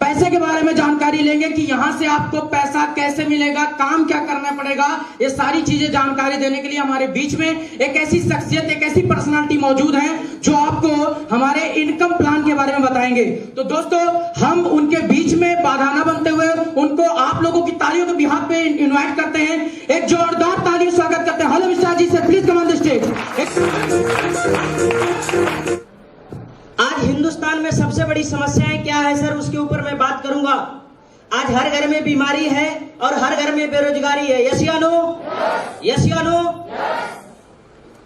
पैसे के बारे में जानकारी लेंगे कि यहाँ से आपको पैसा कैसे मिलेगा, काम क्या करना पड़ेगा। ये सारी चीजें जानकारी देने के लिए हमारे बीच में एक ऐसी शख्सियत, एक ऐसी पर्सनालिटी मौजूद है जो आपको हमारे इनकम प्लान के बारे में बताएंगे। तो दोस्तों, हम उनके बीच में बाधा न बनते हुए उनको आप लोगों की तालियों के बिहाफ पे इनवाइट करते हैं। एक जोरदार ताली स्वागत करते हैं। हेलो मिस्टर जी से, please come on the stage. आज हिंदुस्तान में सबसे बड़ी समस्याएं क्या है सर, उसके ऊपर मैं बात करूंगा। आज हर घर में बीमारी है और हर घर में बेरोजगारी है। यस या नो? यस या नो?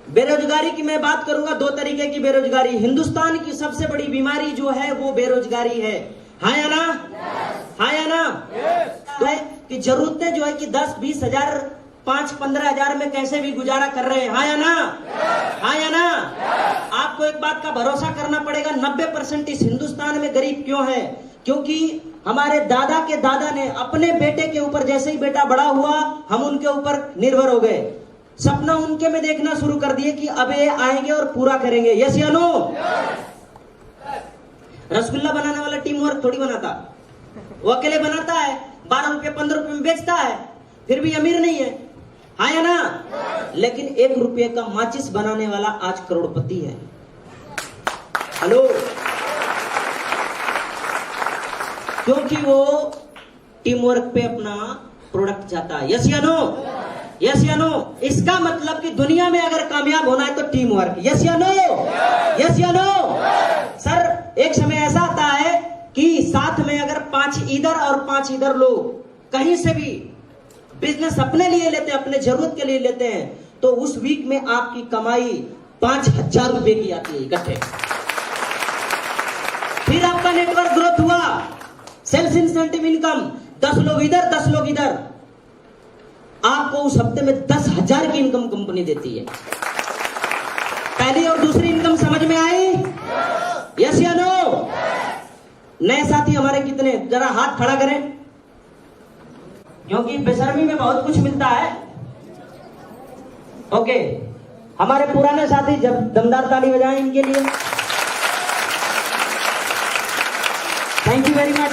बेरोजगारी की मैं बात करूंगा। दो तरीके की बेरोजगारी। हिंदुस्तान की सबसे बड़ी बीमारी जो है वो बेरोजगारी है। हाँ या ना? हाँ या ना? तो है कि जरूरतें जो है कि 10-20 हजार, 5-15 हजार में कैसे भी गुजारा कर रहे हैं। हाँ या ना? हाँ या ना? आपको एक बात का भरोसा करना पड़ेगा, 90% इस हिंदुस्तान में गरीब क्यों है? क्योंकि हमारे दादा के दादा ने अपने बेटे के ऊपर, जैसे ही बेटा बड़ा हुआ, हम उनके ऊपर निर्भर हो गए। सपना उनके में देखना शुरू कर दिए कि अब ये आएंगे और पूरा करेंगे। यस या नो? रसगुल्ला बनाने वाला टीम वर्क थोड़ी बनाता, वो अकेले बनाता है, 12 रुपये 15 रुपये में बेचता है, फिर भी अमीर नहीं है। हाँ या ना? लेकिन 1 रुपये का माचिस बनाने वाला आज करोड़पति है। हेलो? क्योंकि वो टीम वर्क पे अपना प्रोडक्ट जाता है। यस या नो? यस या नो? इसका मतलब कि दुनिया में अगर कामयाब होना है तो टीम वर्क। यस या नो? यस या नो? सर, एक समय ऐसा आता है कि साथ में अगर 5 इधर और 5 इधर लोग कहीं से भी बिजनेस अपने लिए लेते हैं, अपने जरूरत के लिए लेते हैं, तो उस वीक में आपकी कमाई 5,000 रुपए की आती है इकट्ठे। फिर आपका नेटवर्क ग्रोथ हुआ, सेल्स इंसेंटिव इनकम, 10 लोग इधर 10 लोग इधर, आपको उस हफ्ते में 10,000 की इनकम कंपनी देती है। पहली और दूसरी इनकम समझ में आई? यस या नो? नए साथी हमारे कितने, जरा हाथ खड़ा करें, क्योंकि बेशर्मी में बहुत कुछ मिलता है। ओके, हमारे पुराने साथी जब दमदार ताली बजाएं इनके लिए। Thank you very much.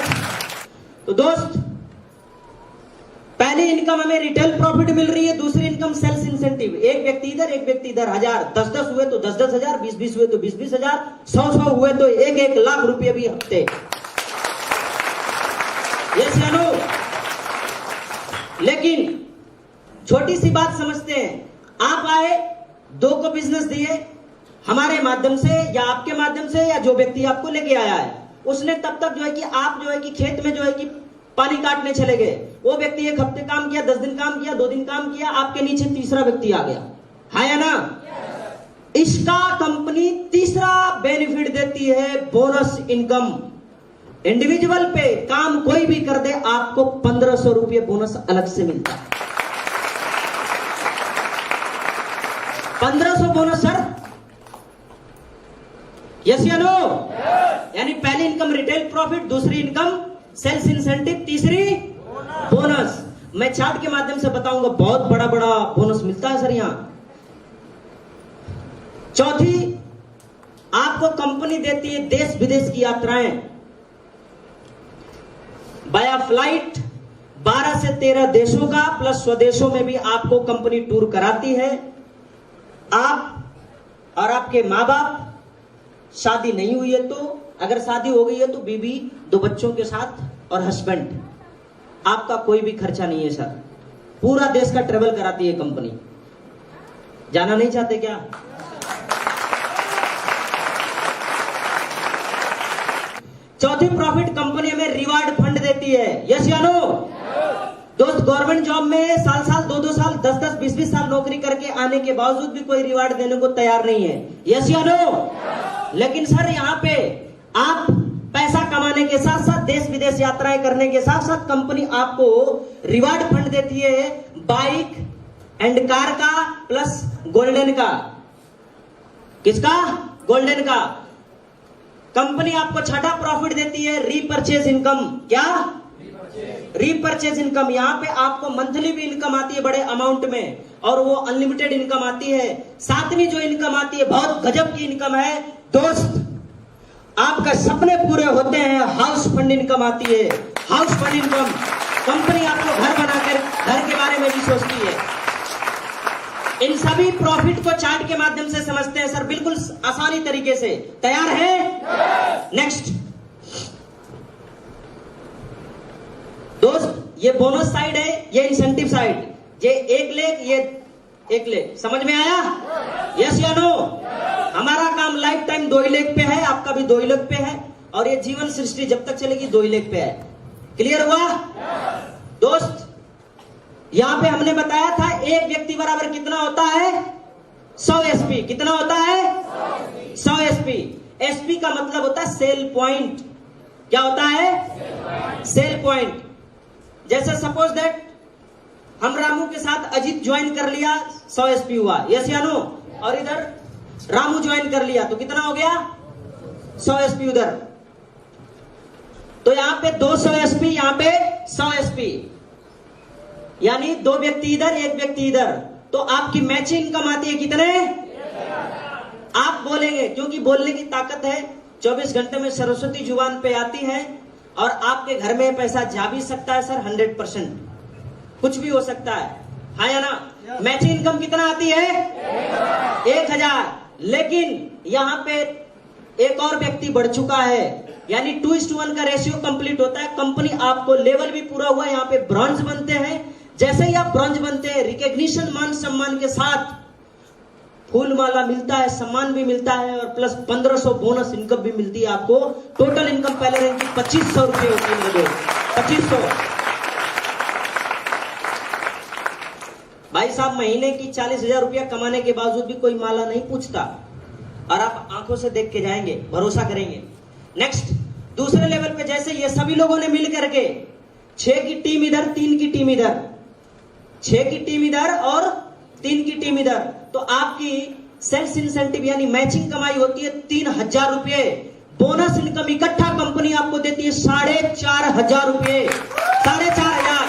तो दोस्त, पहली इनकम हमें रिटेल प्रॉफिट मिल रही है, दूसरी इनकम सेल्स इंसेंटिव। एक व्यक्ति इधर, एक व्यक्ति इधर, 1000, 10-10 हुए तो 10-10 हजार, 20-20 हुए तो 20-20 हजार, 100-100 हुए तो 1-1 लाख रुपये भी हफ्ते। यस या नो? लेकिन छोटी सी बात समझते हैं, आप आए, 2 को बिजनेस दिए हमारे माध्यम से या आपके माध्यम से, या जो व्यक्ति आपको लेके आया है, उसने तब तक जो है कि आप जो है कि खेत में जो है कि पानी काटने चले गए, वो व्यक्ति 1 हफ्ते काम किया, 10 दिन काम किया, 2 दिन काम किया, आपके नीचे तीसरा व्यक्ति आ गया। हाँ या ना? इसका कंपनी तीसरा बेनिफिट देती है, बोनस इनकम। इंडिविजुअल पे काम कोई भी कर दे, आपको 1500 रुपये बोनस अलग से मिलता है। 1500 बोनस सर। यस या नो? यानी पहली इनकम रिटेल प्रॉफिट, दूसरी इनकम सेल्स इंसेंटिव, तीसरी बोनस। मैं चार्ट के माध्यम से बताऊंगा, बहुत बड़ा बड़ा बोनस मिलता है सर यहां। चौथी, आपको कंपनी देती है देश विदेश की यात्राएं। बाया फ्लाइट 12 से 13 देशों का, प्लस स्वदेशों में भी आपको कंपनी टूर कराती है। आप और आपके माँ बाप, शादी नहीं हुई है तो, अगर शादी हो गई है तो बीवी, 2 बच्चों के साथ और हस्बैंड, आपका कोई भी खर्चा नहीं है सर। पूरा देश का ट्रेवल कराती है कंपनी। जाना नहीं चाहते क्या? चौथी प्रॉफिट, कंपनी हमें रिवार्ड फंड देती है। यस या नो? दोस्त, गवर्नमेंट जॉब में साल 2-2 साल, 10-10, 20-20 साल नौकरी करके आने के बावजूद भी कोई रिवार्ड देने को तैयार नहीं है। यस या नो? लेकिन सर यहाँ पे आप पैसा कमाने के साथ साथ, देश विदेश यात्राएं करने के साथ साथ, कंपनी आपको रिवार्ड फंड देती है, बाइक एंड कार का, प्लस गोल्डन का। किसका? गोल्डन का। कंपनी आपको छठा प्रॉफिट देती है, रीपरचेज इनकम। क्या? Repurchase income. यहां पे आपको मंथली भी इनकम आती है बड़े अमाउंट में, और वो अनलिमिटेड इनकम आती है। सातवीं जो इनकम आती है, बहुत गजब की इनकम है दोस्त, आपका सपने पूरे होते हैं, हाउस फंड इनकम आती है, हाउस फंड इनकम। कंपनी आपको घर बनाकर घर के बारे में भी सोचती है। इन सभी प्रॉफिट को चार्ट के माध्यम से समझते हैं सर, बिल्कुल आसानी तरीके से। तैयार है? नेक्स्ट दोस्त, ये बोनस साइड है, ये इंसेंटिव साइड। ये 1 लाख, ये 1 लाख, समझ में आया? यस या नो? हमारा काम लाइफ टाइम 2 लाख पे है, आपका भी 2 लाख पे है, और ये जीवन सृष्टि जब तक चलेगी 2 लाख पे है। क्लियर हुआ दोस्त? यहां पे हमने बताया था एक व्यक्ति बराबर कितना होता है? 100 एसपी। कितना होता है? 100 एसपी। एसपी का मतलब होता है सेल पॉइंट। क्या होता है? Cell point. जैसे सपोज दैट हम रामू के साथ अजीत ज्वाइन कर लिया, 100 एसपी हुआ, यस या नो? और इधर रामू ज्वाइन कर लिया तो कितना हो गया? 100 एसपी उधर। तो यहां पे 200 एसपी, यहां पे 100 एसपी, यानी 2 व्यक्ति इधर, 1 व्यक्ति इधर। तो आपकी मैचिंग इनकम आती है कितने? आप बोलेंगे, क्योंकि बोलने की ताकत है। 24 घंटे में सरस्वती जुबान पे आती है, और आपके घर में पैसा जा भी सकता है सर, 100%। कुछ भी हो सकता है, हाँ या ना? मैचिंग इनकम कितना आती है? 1000। लेकिन यहां पे एक और व्यक्ति बढ़ चुका है, यानी 2:1 का रेशियो कंप्लीट होता है। कंपनी आपको लेवल भी पूरा हुआ, यहां पे ब्रॉन्ज बनते हैं। जैसे ही आप ब्रॉन्ज बनते हैं, रिकॉग्निशन, मान सम्मान के साथ फूल माला मिलता है, सम्मान भी मिलता है, और प्लस 1500 बोनस इनकम भी मिलती है आपको। टोटल इनकम पहले रैंक की 2500 रुपए होती है मेरे दोस्त, 2500। भाई साहब, महीने की 40,000 रुपया कमाने के बावजूद भी कोई माला नहीं पूछता, और आप आंखों से देख के जाएंगे, भरोसा करेंगे। नेक्स्ट, दूसरे लेवल पे जैसे ये सभी लोगों ने मिल करके 6 की टीम इधर, 3 की टीम इधर, 6 की टीम इधर और 3 की टीम इधर, तो आपकी सेल्स इंसेंटिव यानी मैचिंग कमाई होती है 3000 रुपए। बोनस इनकम इकट्ठा कंपनी आपको देती है 4500 रुपए, 4500।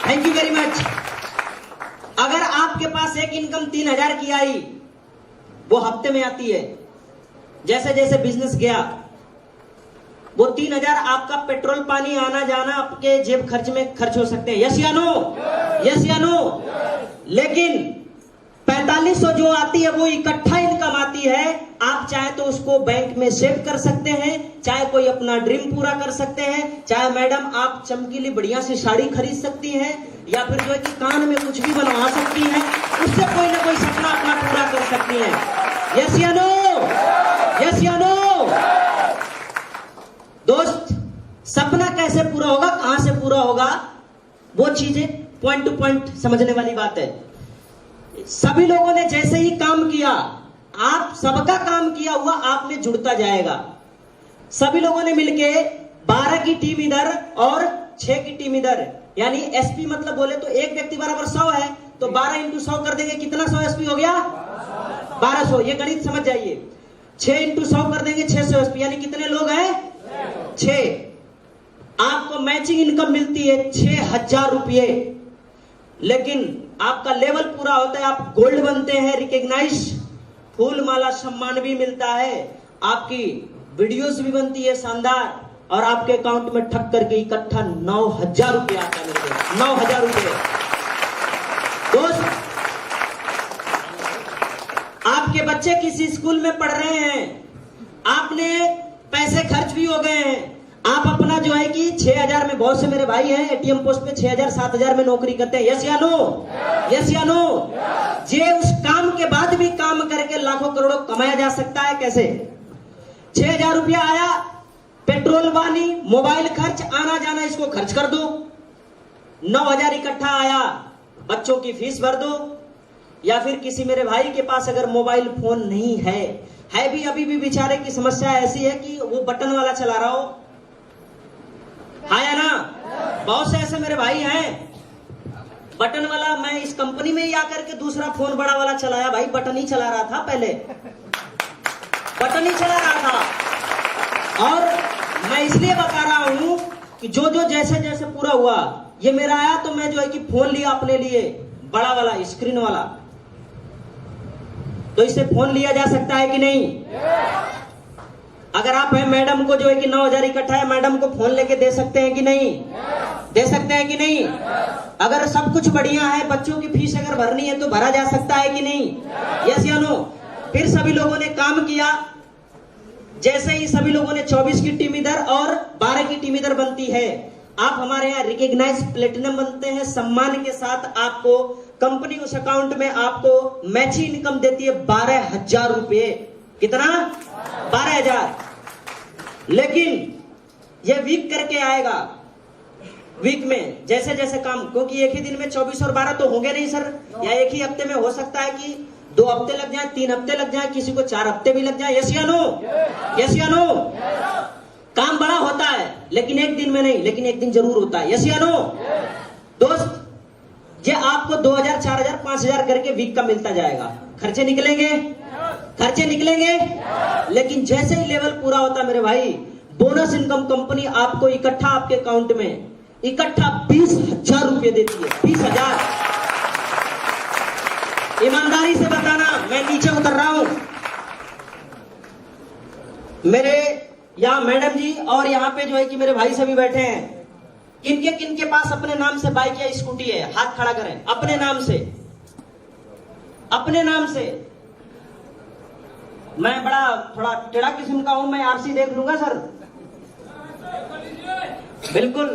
Thank you very much. अगर आपके पास एक इनकम 3000 की आई, वो हफ्ते में आती है। जैसे जैसे बिजनेस गया, वो 3000 आपका पेट्रोल पानी आना जाना आपके जेब खर्च में खर्च हो सकते हैं, यस या नो? यस या नो? लेकिन 4500 जो आती है वो इकट्ठा इनकम आती है। आप चाहे तो उसको बैंक में सेव कर सकते हैं, चाहे कोई अपना ड्रीम पूरा कर सकते हैं, चाहे मैडम आप चमकीली बढ़िया सी साड़ी खरीद सकती हैं, या फिर जो है कि कान में कुछ भी बनवा सकती हैं, उससे कोई ना कोई सपना अपना पूरा कर सकती हैं। यस या नो? यस या नो? दोस्त, सपना कैसे पूरा होगा, कहां से पूरा होगा, वो चीजें पॉइंट टू पॉइंट समझने वाली बात है। सभी लोगों ने जैसे ही काम किया, आप सबका काम किया हुआ आप में जुड़ता जाएगा। सभी लोगों ने मिलके 12 की टीम इधर और 6 की टीम इधर, यानी एसपी मतलब बोले तो एक व्यक्ति बराबर 100 है, तो 12 इंटू 100 कर देंगे, कितना 100 एसपी हो गया? 1200। ये गणित समझ जाइए। 6 इंटू 100 कर देंगे, 600 एसपी, यानी कितने लोग हैं? 6। आपको मैचिंग इनकम मिलती है 6000 रुपये। लेकिन आपका लेवल पूरा होता है, आप गोल्ड बनते हैं, रिकॉग्नाइज, फूल माला सम्मान भी मिलता है, आपकी वीडियोस भी बनती है शानदार, और आपके अकाउंट में ठक करके इकट्ठा 9000 रुपये आता है मेरे को, 9000 रुपये। दोस्त, आपके बच्चे किसी स्कूल में पढ़ रहे हैं, आपने पैसे खर्च भी हो गए हैं, आप अपना जो है कि 6000 में, बहुत से मेरे भाई हैं एटीएम पोस्ट पे 6000 7000 में नौकरी करते हैं, यस या नो? यस या नो? जे उस काम के बाद भी काम करके लाखों करोड़ों कमाया जा सकता है। कैसे? 6000 रुपया आया, पेट्रोल पानी मोबाइल खर्च आना जाना इसको खर्च कर दो, 9000 इकट्ठा आया, बच्चों की फीस भर दो, या फिर किसी मेरे भाई के पास अगर मोबाइल फोन नहीं है भी, अभी भी बेचारे की समस्या ऐसी है कि वो बटन वाला चला रहा हो, हाँ या ना? बहुत से ऐसे मेरे भाई हैं बटन वाला। मैं इस कंपनी में ही आकर के दूसरा फोन बड़ा वाला चलाया, भाई बटन ही चला रहा था, पहले बटन ही चला रहा था। और मैं इसलिए बता रहा हूं कि जो जो जैसे जैसे पूरा हुआ, ये मेरा आया तो मैं जो है कि फोन लिया अपने लिए, बड़ा वाला स्क्रीन वाला। तो इससे फोन लिया जा सकता है कि नहीं? अगर आप है मैडम को जो है कि 9,000 इकट्ठा है, मैडम को फोन लेके दे सकते हैं कि नहीं? दे सकते हैं कि नहीं? अगर सब कुछ बढ़िया है, बच्चों की फीस अगर भरनी है तो भरा जा सकता है कि नहीं? यस या नो? फिर सभी लोगों ने काम किया। जैसे ही सभी लोगों ने 24 की टीम इधर और 12 की टीम इधर बनती है, आप हमारे यहाँ रिकॉग्नाइज प्लेटिनम बनते हैं। सम्मान के साथ आपको कंपनी उस अकाउंट में आपको मैची इनकम देती है 12,000 रुपए। कितना? 12,000। लेकिन ये वीक करके आएगा। वीक में जैसे जैसे काम, क्योंकि एक ही दिन में 24 और 12 तो होंगे नहीं सर, या एक ही हफ्ते में हो सकता है कि 2 हफ्ते लग जाए, 3 हफ्ते लग जाए, किसी को 4 हफ्ते भी लग जाए। यस या नो? यस या नो? काम बड़ा होता है लेकिन एक दिन में नहीं, लेकिन एक दिन जरूर होता है। यस या नो? दोस्त, ये आपको 2,000, 4,000, 5,000 करके वीक का मिलता जाएगा। खर्चे निकलेंगे, खर्चे निकलेंगे, लेकिन जैसे ही लेवल पूरा होता मेरे भाई, बोनस इनकम कंपनी आपको इकट्ठा आपके अकाउंट में इकट्ठा 20,000 रुपए देती है। 20,000। ईमानदारी से बताना, मैं नीचे उतर रहा हूं। मेरे यहाँ मैडम जी और यहाँ पे जो है कि मेरे भाई सभी बैठे हैं। किनके पास अपने नाम से बाइक या स्कूटी है? हाथ खड़ा करें। अपने नाम से, अपने नाम से। मैं बड़ा थोड़ा टेढ़ा किस्म का हूं, मैं आरसी देख लूंगा सर। बिल्कुल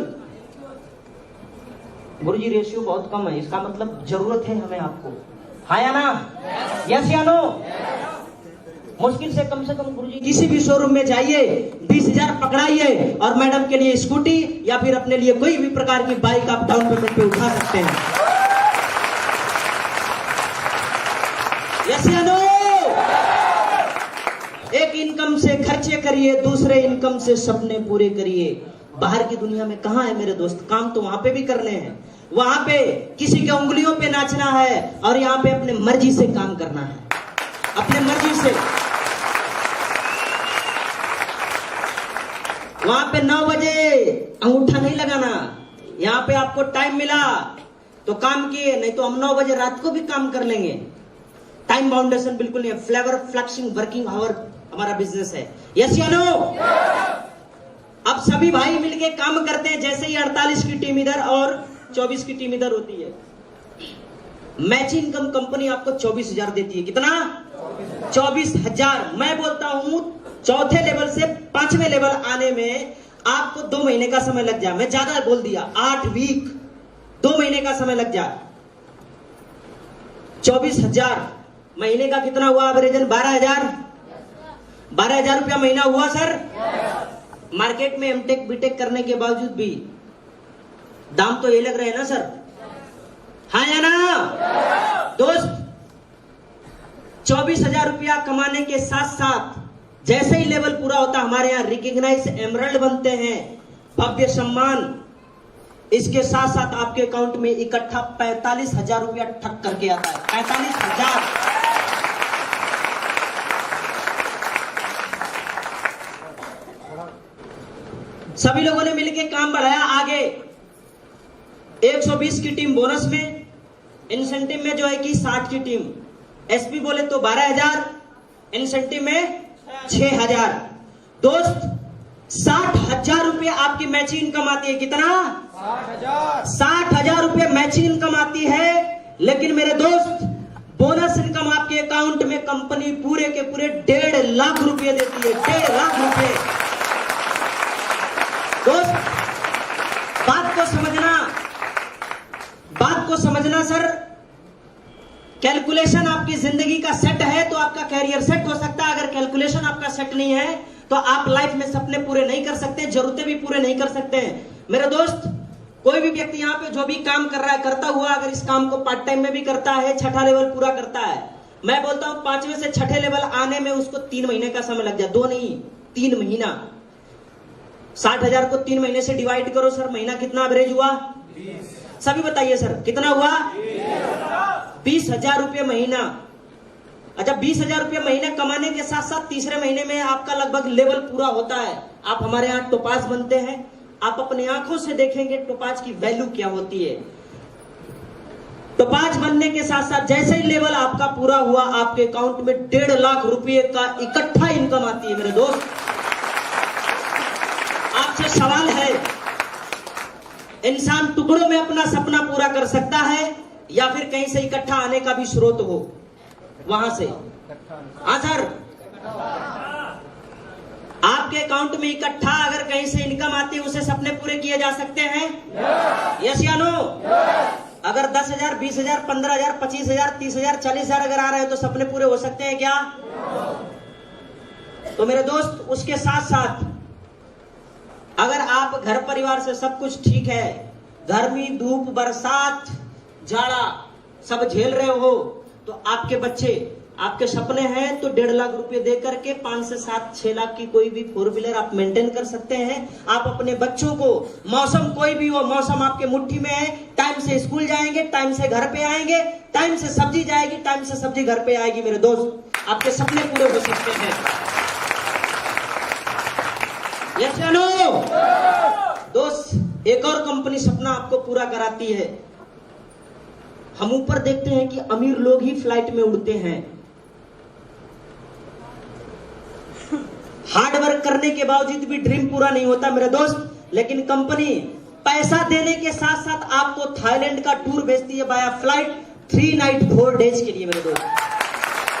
गुरुजी, रेशियो बहुत कम है, इसका मतलब जरूरत है हमें आपको। हाँ या ना? यस या नो? मुश्किल से कम गुरुजी किसी भी शोरूम में जाइए, 20,000 पकड़ाइए और मैडम के लिए स्कूटी या फिर अपने लिए कोई भी प्रकार की बाइक आप डाउन पेमेंट पे उठा सकते हैं। यस या नो? एक इनकम से खर्चे करिए, दूसरे इनकम से सपने पूरे करिए। बाहर की दुनिया में कहां है मेरे दोस्त? काम तो वहां पे भी करने हैं, वहां पे किसी के उंगलियों पे नाचना है और यहाँ पे अपने मर्जी से काम करना है, अपने मर्जी से। वहां पे 9 बजे अंगूठा नहीं लगाना। यहाँ पे आपको टाइम मिला तो काम किए, नहीं तो हम 9 बजे रात को भी काम कर लेंगे। टाइम बाउंडेशन बिल्कुल नहीं है। फ्लेवर फ्लैक्सिंग वर्किंग आवर हमारा बिजनेस है। यस या नो? अब सभी भाई मिलके काम करते हैं। जैसे ही 48 की टीम इधर और 24 की टीम इधर होती है, मैच इनकम कंपनी आपको 24,000 देती है। कितना? 24,000। मैं बोलता हूं चौथे लेवल से 5वें लेवल आने में आपको 2 महीने का समय लग जाए। मैं ज्यादा बोल दिया, 8 वीक, 2 महीने का समय लग जाए। 24,000 महीने का कितना हुआ? एवरेजन 12,000। 12,000 रुपया महीना हुआ सर। मार्केट में एमटेक बीटेक करने के बावजूद भी दाम तो ये लग रहे हैं ना सर? हाँ या ना? दोस्त, 24,000 रुपया कमाने के साथ साथ जैसे ही लेवल पूरा होता हमारे यहाँ रिकॉग्नाइज एमरल्ड बनते हैं, भव्य सम्मान। इसके साथ साथ आपके अकाउंट में इकट्ठा 45,000 रुपया ठक करके आता है। 45,000। सभी लोगों ने मिलकर काम बढ़ाया आगे। 120 की टीम बोनस में, इंसेंटिव में जो है कि 60 की टीम, एसपी बोले तो 12,000, इंसेंटिव में 6,000। दोस्त, 60,000 रुपये आपकी मैची इनकम आती है। कितना? 60,000 रुपये मैची इनकम आती है। लेकिन मेरे दोस्त, बोनस इनकम आपके अकाउंट में कंपनी पूरे के पूरे 1.5 लाख रुपये देती है। 1.5 लाख रुपये। दोस्त, बात को समझना सर। कैलकुलेशन आपकी जिंदगी का सेट है तो आपका कैरियर सेट हो सकता है। अगर कैलकुलेशन आपका सेट नहीं है तो आप लाइफ में सपने पूरे नहीं कर सकते, जरूरतें भी पूरे नहीं कर सकते। मेरे दोस्त, कोई भी व्यक्ति यहाँ पे जो भी काम कर रहा है, करता हुआ अगर इस काम को पार्ट टाइम में भी करता है, 6ठा लेवल पूरा करता है, मैं बोलता हूं 5वें से 6ठे लेवल आने में उसको 3 महीने का समय लग जाए। 2 नहीं, 3 महीना। 60,000 को 3 महीने से डिवाइड करो सर, महीना कितना एवरेज हुआ? 20। सभी बताइए सर, कितना हुआ? 20,000 रुपये महीना। अच्छा, 20,000 रुपये महीने कमाने के साथ साथ तीसरे महीने में आपका लगभग लेवल पूरा होता है। आप हमारे यहाँ टोपाज बनते हैं, आप अपने आंखों से देखेंगे टोपाज की वैल्यू क्या होती है। टोपाज बनने के साथ साथ जैसे ही लेवल आपका पूरा हुआ, आपके अकाउंट में 1.5 लाख रुपये का इकट्ठा इनकम आती है मेरे दोस्त। आपसे सवाल है, इंसान टुकड़ों में अपना सपना पूरा कर सकता है या फिर कहीं से इकट्ठा आने का भी स्रोत हो वहां से? हाँ सर, आपके अकाउंट में इकट्ठा अगर कहीं से इनकम आती है उसे सपने पूरे किए जा सकते हैं? यस या नो? अगर 10,000, 20,000, 15,000, 25,000, 30,000, 40,000 अगर आ रहे हैं तो सपने पूरे हो सकते हैं क्या? तो मेरे दोस्त, उसके साथ साथ अगर आप घर परिवार से सब कुछ ठीक है, गर्मी, धूप, बरसात, जाड़ा सब झेल रहे हो, तो आपके बच्चे, आपके सपने हैं तो 1.5 लाख रुपए दे करके 5 से 7, 6 लाख की कोई भी 4 व्हीलर आप मेंटेन कर सकते हैं। आप अपने बच्चों को, मौसम कोई भी हो, मौसम आपके मुट्ठी में है, टाइम से स्कूल जाएंगे, टाइम से घर पे आएंगे, टाइम से सब्जी जाएगी, टाइम से सब्जी घर पे आएगी। मेरे दोस्त, आपके सपने पूरे हो सकते हैं। यस या नो? दोस्त, एक और कंपनी सपना आपको पूरा कराती है। हम ऊपर देखते हैं कि अमीर लोग ही फ्लाइट में उड़ते हैं, हार्ड वर्क करने के बावजूद भी ड्रीम पूरा नहीं होता मेरे दोस्त। लेकिन कंपनी पैसा देने के साथ साथ आपको थाईलैंड का टूर भेजती है बाया फ्लाइट 3 नाइट 4 डेज के लिए। मेरे दोस्त,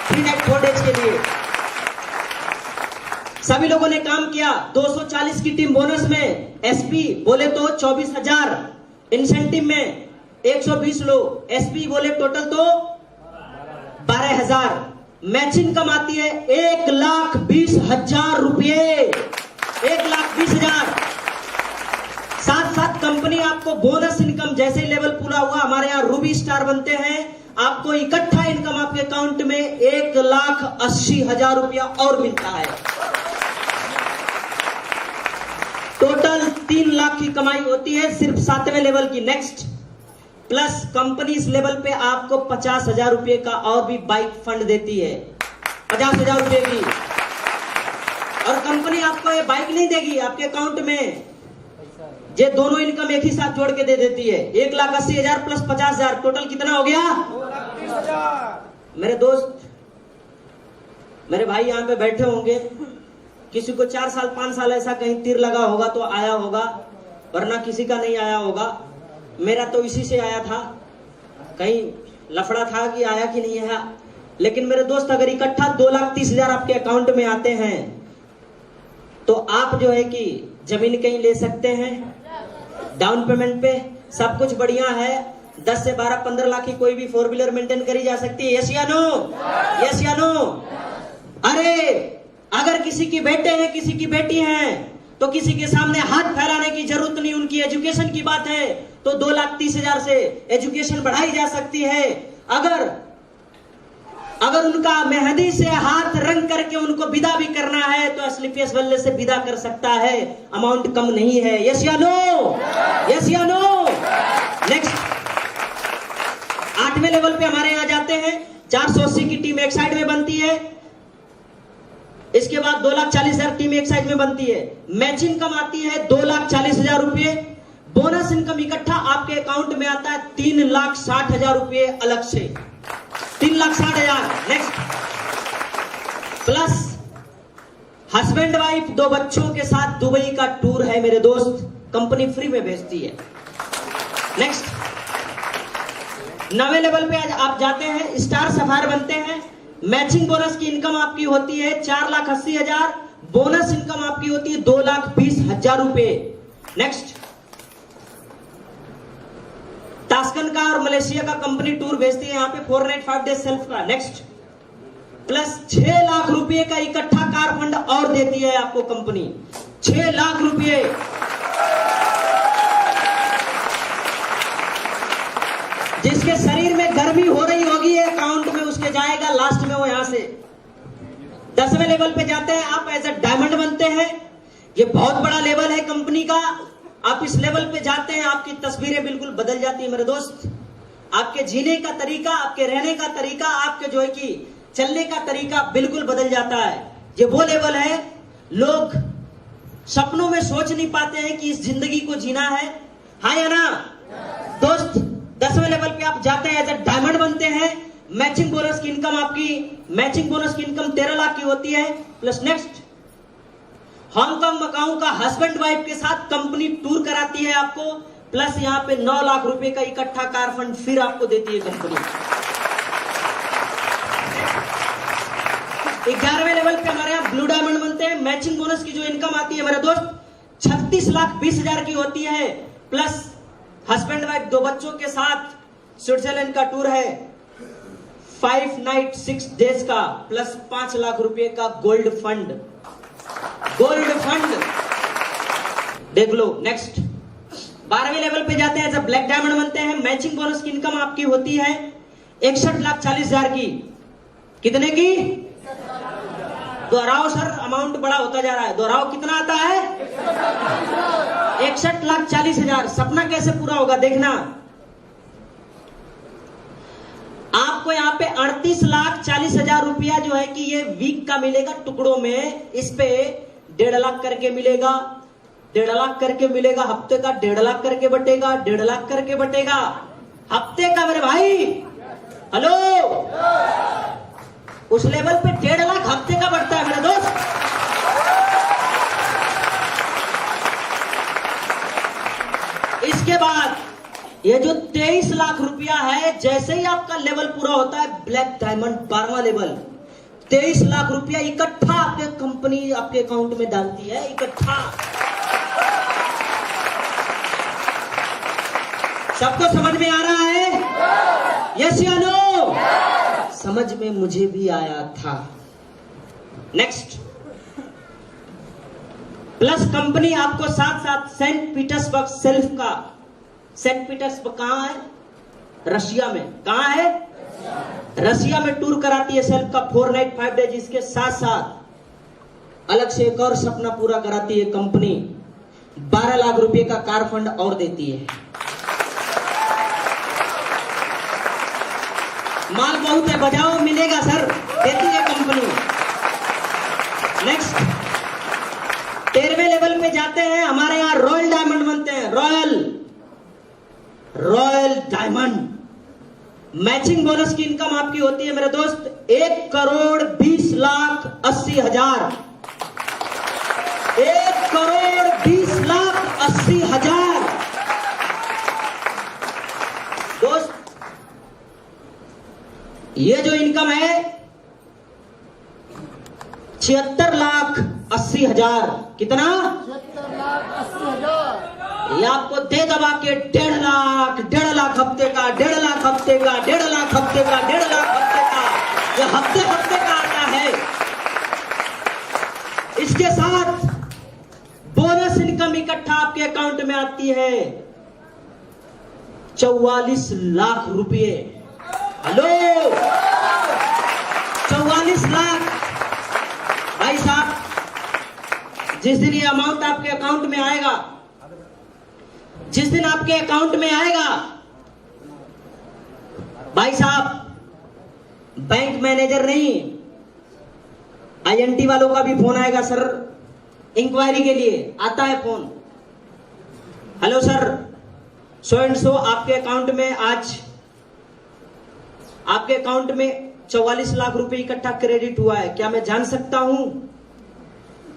3 नाइट 4 डेज के लिए सभी लोगों ने काम किया। 240 की टीम बोनस में, एसपी बोले तो 24,000, इंसेंटिव में 120 लोग, एसपी बोले टोटल तो 12,000। मैचिंग कम आती है 1,20,000 रुपये, 1,20,000। साथ साथ कंपनी आपको बोनस इनकम, जैसे लेवल पूरा हुआ, हमारे यहाँ रूबी स्टार बनते हैं, आपको इकट्ठा इनकम आपके अकाउंट में 1,80,000 रुपया और मिलता है। टोटल 3 लाख की कमाई होती है सिर्फ 7वें लेवल की। नेक्स्ट, प्लस कंपनी इस लेवल पे आपको 50,000 रुपए का और भी बाइक फंड देती है, 50,000 रुपए की। और कंपनी आपको ये बाइक नहीं देगी, आपके अकाउंट में ये दोनों इनकम एक ही साथ जोड़ के दे देती है। 1,80,000 प्लस 50,000, टोटल कितना हो गया? 2,30,000। मेरे दोस्त, मेरे भाई यहाँ पे बैठे होंगे, किसी को 4 साल 5 साल ऐसा कहीं तीर लगा होगा तो आया होगा, वरना किसी का नहीं आया होगा। मेरा तो इसी से आया था, कहीं लफड़ा था कि आया कि नहीं आया। लेकिन मेरे दोस्त, अगर इकट्ठा 2,30,000 आपके अकाउंट में आते हैं तो आप जो है कि जमीन कहीं ले सकते हैं डाउन पेमेंट पे, सब कुछ बढ़िया है। 10 से 12, 15 लाख की कोई भी 4 व्हीलर मेंटेन करी जा सकती है। यस या नो? यस या नो? अरे अगर किसी की बेटे हैं, किसी की बेटी हैं, तो किसी के सामने हाथ फैलाने की जरूरत नहीं। उनकी एजुकेशन की बात है तो 2,30,000 से एजुकेशन बढ़ाई जा सकती है। अगर उनका मेहंदी से हाथ रंग करके उनको विदा भी करना है तो स्लीपियस वल्ले से विदा कर सकता है, अमाउंट कम नहीं है। यस या नो? यस या नो? नेक्स्ट, 8वें लेवल पे हमारे यहां जाते हैं। 480 की टीम एक साइड में बनती है, इसके बाद 2,40,000 टीम एक साइड में बनती है। मैच इनकम आती है 2,40,000 रुपये, बोनस इनकम इकट्ठा आपके अकाउंट में आता है 3,60,000 रुपये अलग से, 3,60,000। नेक्स्ट, प्लस हस्बैंड वाइफ 2 बच्चों के साथ दुबई का टूर है मेरे दोस्त, कंपनी फ्री में भेजती है। नेक्स्ट, 9वें लेवल पे आज आप जाते हैं, स्टार सफायर बनते हैं। मैचिंग बोनस की इनकम आपकी होती है 4,80,000, बोनस इनकम आपकी होती है 2,20,000 रुपए। नेक्स्ट, तास्कन का और मलेशिया का कंपनी टूर भेजती है यहाँ पे 4 नाइट 5 डेज सेल्फ का। नेक्स्ट, प्लस 6 लाख रुपए का इकट्ठा कार फंड और देती है आपको कंपनी, 6 लाख रुपए। जिसके शरीर में गर्मी हो रही होगी अकाउंट में, उसके जाएगा लास्ट में वो यहां से। 10वें लेवल पे जाते हैं आप, एज अ डायमंड बनते हैं। ये बहुत बड़ा लेवल है कंपनी का। आप इस लेवल पे जाते हैं, आपकी तस्वीरें बिल्कुल बदल जाती है मेरे दोस्त। आपके जीने का तरीका, आपके रहने का तरीका, आपके जो है कि चलने का तरीका बिल्कुल बदल जाता है। ये वो लेवल है, लोग सपनों में सोच नहीं पाते हैं कि इस जिंदगी को जीना है। हाँ या ना दोस्त? 10वें लेवल पे आप जाते हैं, एज अ डायमंड बनते हैं। मैचिंग बोनस की इनकम आपकी, मैचिंग बोनस की इनकम 13 लाख की होती है। प्लस नेक्स्ट, हांगकांग मकाऊ का हस्बैंड वाइफ के साथ कंपनी टूर कराती है आपको, प्लस यहाँ पे 9 लाख रुपए का इकट्ठा कार फंड फिर आपको देती है कंपनी। 11वें लेवल पे हमारे यहाँ ब्लू डायमंड बनते हैं। मैचिंग बोनस की जो इनकम आती है मेरे दोस्त 36,20,000 की होती है, प्लस हस्बैंड वाइफ 2 बच्चों के साथ स्विट्जरलैंड का टूर है 5 नाइट 6 डेज का, प्लस 5 लाख रुपए का गोल्ड फंड। देख लो। नेक्स्ट 12वें लेवल पे जाते हैं, जब ब्लैक डायमंड बनते हैं। मैचिंग बोनस की इनकम आपकी होती है 61,40,000 की। कितने की? दोहराओ सर, अमाउंट बड़ा होता जा रहा है, दोहराओ कितना आता है? 61,40,000। सपना कैसे पूरा होगा देखना। आपको यहाँ पे 38,40,000 रुपया जो है कि ये वीक का मिलेगा टुकड़ों में, इस पे 1.5 लाख करके मिलेगा, 1.5 लाख करके मिलेगा, हफ्ते का 1.5 लाख करके बटेगा, 1.5 लाख करके बटेगा हफ्ते का मेरे भाई। हेलो, उस लेवल पे 1.5 लाख हफ्ते का बढ़ता है मेरे दोस्त। इसके बाद ये जो 23 लाख रुपया है, जैसे ही आपका लेवल पूरा होता है ब्लैक डायमंड 12वां लेवल, 23 लाख रुपया इकट्ठा आपके कंपनी आपके अकाउंट में डालती है, इकट्ठा। सबको समझ में आ रहा है? यस या नो? समझ में मुझे भी आया था। नेक्स्ट, प्लस कंपनी आपको साथ साथ सेंट पीटर्सबर्ग सेल्फ का, सेंट पीटर्सबर्ग कहां है? रशिया में। कहां है? रशिया में टूर कराती है सेल्फ का 4 नाइट 5 डेज। इसके साथ साथ अलग से एक और सपना पूरा कराती है कंपनी, 12 लाख रुपए का कार फंड और देती है। माल बहुत है, बजाओ मिलेगा सर, देती है कंपनी। नेक्स्ट 13वें लेवल पे जाते हैं, हमारे यहां रॉयल डायमंड बनते हैं। रॉयल डायमंड मैचिंग बोनस की इनकम आपकी होती है मेरे दोस्त 1,20,80,000। 1,20,80,000 दोस्त। ये जो इनकम है 76,80,000। कितना? 76,80,000। ये आपको दे दबा के 1.5 लाख, 1.5 लाख हफ्ते का, 1.5 लाख हफ्ते का, 1.5 लाख हफ्ते का, 1.5 लाख हफ्ते का, ये हफ्ते हफ्ते का आता है। इसके साथ बोनस इनकम इकट्ठा आपके अकाउंट में आती है 44 लाख रुपए। हेलो, 44 लाख। भाई साहब, जिस दिन ये अमाउंट आपके अकाउंट में आएगा, जिस दिन आपके अकाउंट में आएगा भाई साहब, बैंक मैनेजर नहीं, आईएनटी वालों का भी फोन आएगा सर, इंक्वायरी के लिए आता है phone. Hello sir, so and so आपके अकाउंट में आज आपके अकाउंट में 44 लाख रुपए इकट्ठा क्रेडिट हुआ है, क्या मैं जान सकता हूं?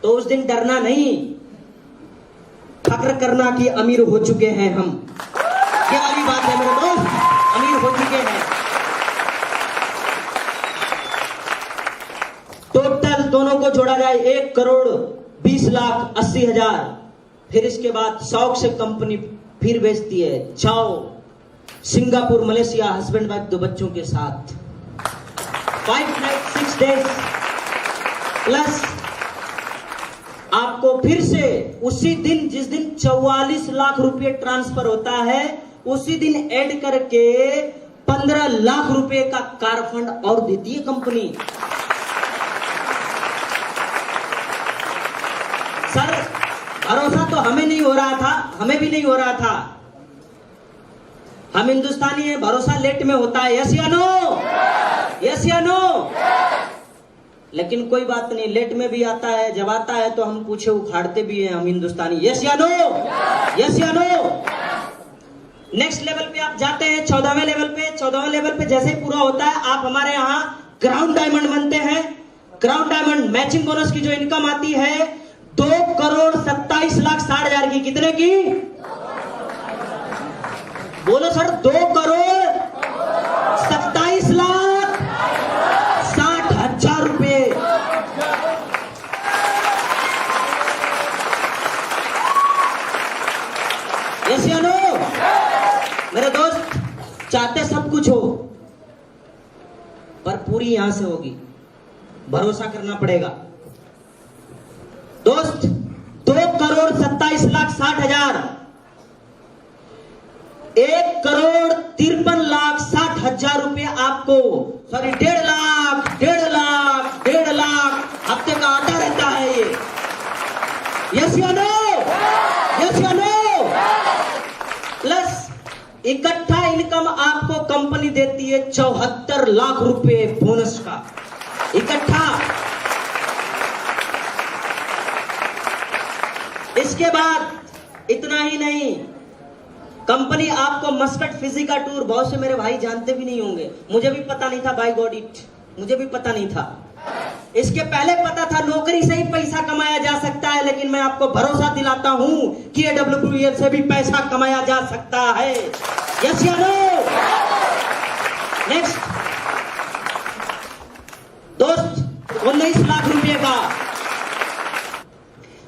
तो उस दिन डरना नहीं, फक्र करना कि अमीर हो चुके हैं हम। ये वाली बात है मेरे दोस्त, अमीर हो चुके हैं। टोटल दोनों को जोड़ा जाए 1,20,80,000। फिर इसके बाद शौक से कंपनी फिर बेचती है। जाओ सिंगापुर मलेशिया हस्बैंड वाइफ 2 बच्चों के साथ 5 नाइट 6 डेज, प्लस आपको फिर से उसी दिन जिस दिन 44 लाख रुपए ट्रांसफर होता है, उसी दिन ऐड करके 15 लाख रुपए का कार फंड और देती है कंपनी। सर भरोसा तो हमें नहीं हो रहा था, हमें भी नहीं हो रहा था, हम हिंदुस्तानी हैं, भरोसा लेट में होता है। यस या नो? यस या नो? लेकिन कोई बात नहीं, लेट में भी आता है, जब आता है तो हम पूछे उखाड़ते भी हैं, हम हिंदुस्तानी। यस या नो? यस या नो? नेक्स्ट लेवल पे आप जाते हैं 14वें लेवल पे। 14वें लेवल पे जैसे ही पूरा होता है, आप हमारे यहाँ क्राउन डायमंड बनते हैं। क्राउन डायमंड मैचिंग बोनस की जो इनकम आती है 2,27,60,000 की। कितने की? बोलो सर, 2,27,60,000 रुपए। यस या नो? मेरे दोस्त, चाहते सब कुछ हो, पर पूरी यहां से होगी, भरोसा करना पड़ेगा। दोस्त, 2,27,60,000, 1,53,60,000 रुपए आपको, सॉरी 1,50,000 हफ्ते का आता रहता है ये। यस या नो? यस या नो? प्लस इकट्ठा इनकम आपको कंपनी देती है 74 लाख रुपए बोनस का इकट्ठा। इसके बाद इतना ही नहीं, कंपनी आपको मस्कट फिजी का टूर, बहुत से मेरे भाई जानते भी नहीं होंगे, मुझे भी पता नहीं था, बाय गॉड इट, मुझे भी पता नहीं था। इसके पहले पता था नौकरी से ही पैसा कमाया जा सकता है, लेकिन मैं आपको भरोसा दिलाता हूं कि AWPL से भी पैसा कमाया जा सकता है। यस या नो? नेक्स्ट दोस्त, 19 लाख रुपए का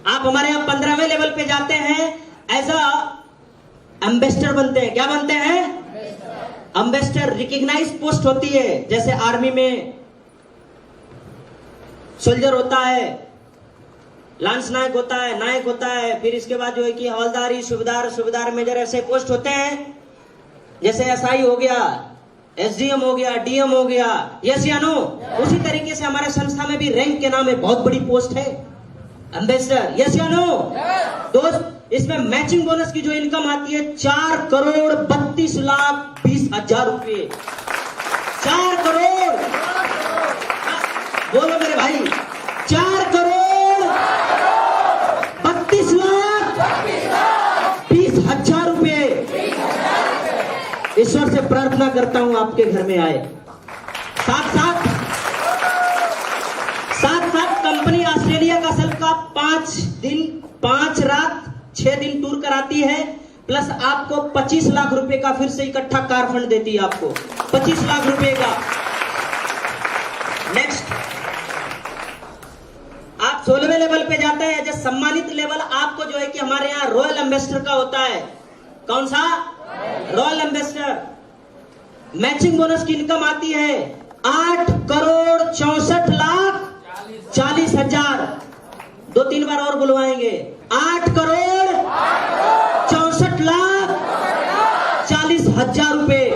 आप हमारे यहां 15वें लेवल पे जाते हैं, एज अ एम्बेसडर बनते हैं। क्या बनते हैं? एम्बेसडर। रिकॉग्नाइज पोस्ट होती है, जैसे आर्मी में सोल्जर होता है, लांस नायक होता है, नायक होता है, फिर इसके बाद जो है कि हवलदारी, सूबेदार, मेजर, ऐसे पोस्ट होते हैं। जैसे SI हो गया, SDM हो गया, DM हो गया। यस या नो? उसी तरीके से हमारे संस्था में भी रैंक के नाम है, बहुत बड़ी पोस्ट है एम्बेसडर। यस या नो? दोस्त, इसमें मैचिंग बोनस की जो इनकम आती है 4,32,20,000 रुपए। 4 करोड़, बोलो मेरे भाई, 4,32,20,000 रुपए। ईश्वर से प्रार्थना करता हूं आपके घर में आए। साथ साथ कंपनी ऑस्ट्रेलिया का सेल का 5 दिन 5 रात 6 दिन टूर कराती है, प्लस आपको 25 लाख रुपए का फिर से इकट्ठा कार फंड देती है, आपको 25 लाख रुपए का। नेक्स्ट, आप 16वें लेवल पे जाते हैं, जो सम्मानित लेवल आपको जो है कि हमारे यहाँ रॉयल एम्बेसडर का होता है। कौन सा? Royal ambassador. मैचिंग बोनस की इनकम आती है 8,64,40,000। 2-3 बार और बुलवाएंगे। 8,64,40,000 रुपए,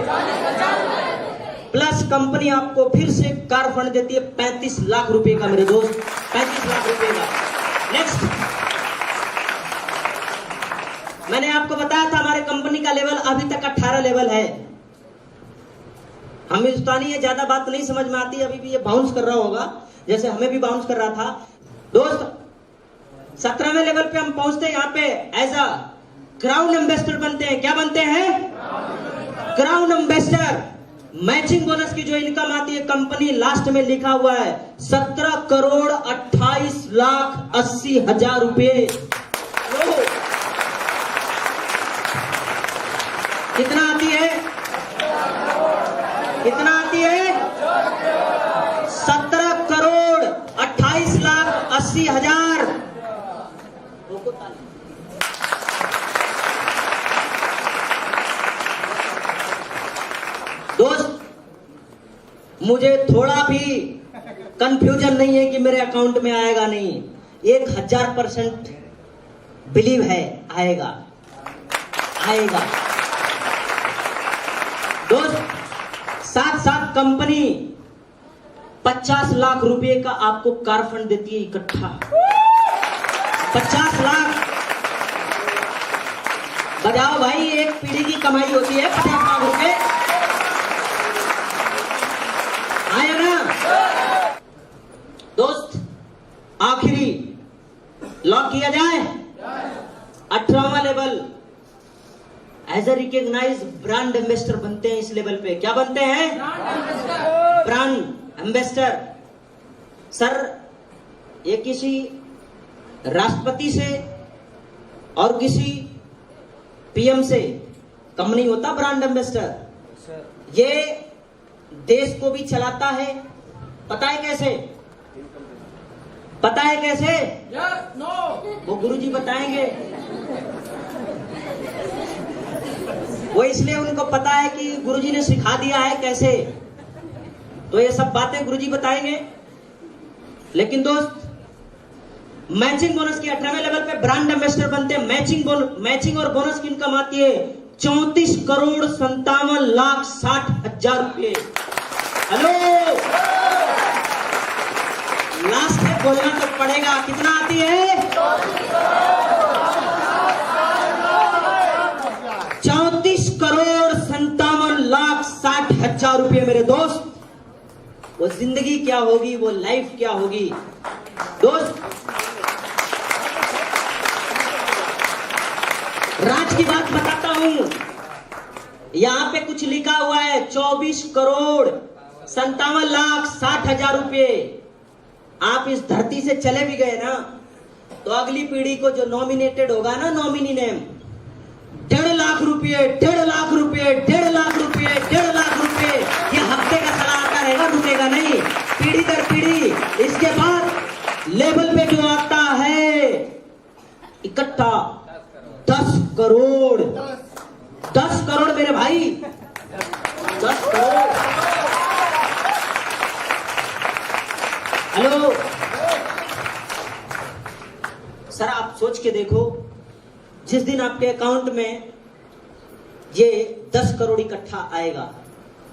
प्लस कंपनी आपको फिर से कार फंड देती है 35 लाख रुपए का। मेरे दोस्त, 35 लाख रुपए का। नेक्स्ट, मैंने आपको बताया था हमारे कंपनी का लेवल अभी तक 18 लेवल है। हम हिंदुस्तानी है, ज्यादा बात नहीं समझ में आती, अभी भी ये बाउंस कर रहा होगा, जैसे हमें भी बाउंस कर रहा था। दोस्त, 17वें लेवल पे हम पहुंचते हैं, यहाँ पे एज अ क्राउन एम्बेसडर बनते हैं। क्या बनते हैं? Crown ambassador. मैचिंग बोनस की जो इनकम आती है, कंपनी लास्ट में लिखा हुआ है 17,28,80,000 रुपए। कितना आती है? कितना आती है? 17,28,80,000। दोस्त, मुझे थोड़ा भी कंफ्यूजन नहीं है कि मेरे अकाउंट में आएगा नहीं। 1000% बिलीव है, आएगा। दोस्त, साथ कंपनी 50 लाख रुपए का आपको कार फंड देती है इकट्ठा। 50 लाख बजाओ भाई, एक पीढ़ी की कमाई होती है 50 लाख रुपए। आया ना? दोस्त, आखिरी लॉक किया जाए। 18वां level, as a recognise brand ambassador बनते हैं। इस लेवल पे क्या बनते हैं? Brand ambassador. सर, ये किसी राष्ट्रपति से और किसी पीएम से कम नहीं होता ब्रांड एम्बेसडर। ये देश को भी चलाता है। पता है कैसे? पता है कैसे? Yes, no. वो गुरुजी बताएंगे। वो इसलिए उनको पता है कि गुरुजी ने सिखा दिया है कैसे, तो ये सब बातें गुरुजी बताएंगे। लेकिन दोस्त, मैचिंग बोनस के 18वें लेवल पे ब्रांड एम्बेसडर बनते हैं। मैचिंग और बोनस की इनकम आती है 34,57,60,000 रुपये। हेलो, लास्ट है, बोलना तो पड़ेगा। कितना आती है? 34,57,60,000 रुपये मेरे दोस्त। वो जिंदगी क्या होगी, वो लाइफ क्या होगी दोस्त। राज की बात बताता हूं। यहां पे कुछ लिखा हुआ है 24,57,60,000 रुपये। आप इस धरती से चले भी गए ना, तो अगली पीढ़ी को जो नॉमिनेटेड होगा ना, नॉमिनी नेम, 1.5 लाख रुपये, 1.5 लाख रुपये, 1.5 लाख रुपये, 1.5 लाख रुपये, ये हफ्ते का सलाह आता रहेगा, रुकेगा नहीं, पीढ़ी दर पीढ़ी। इसके बाद लेवल पे जो आता है इकट्ठा 10 करोड़, 10 करोड़ मेरे भाई, 10 करोड़। हेलो सर, आप सोच के देखो, जिस दिन आपके अकाउंट में ये 10 करोड़ इकट्ठा आएगा,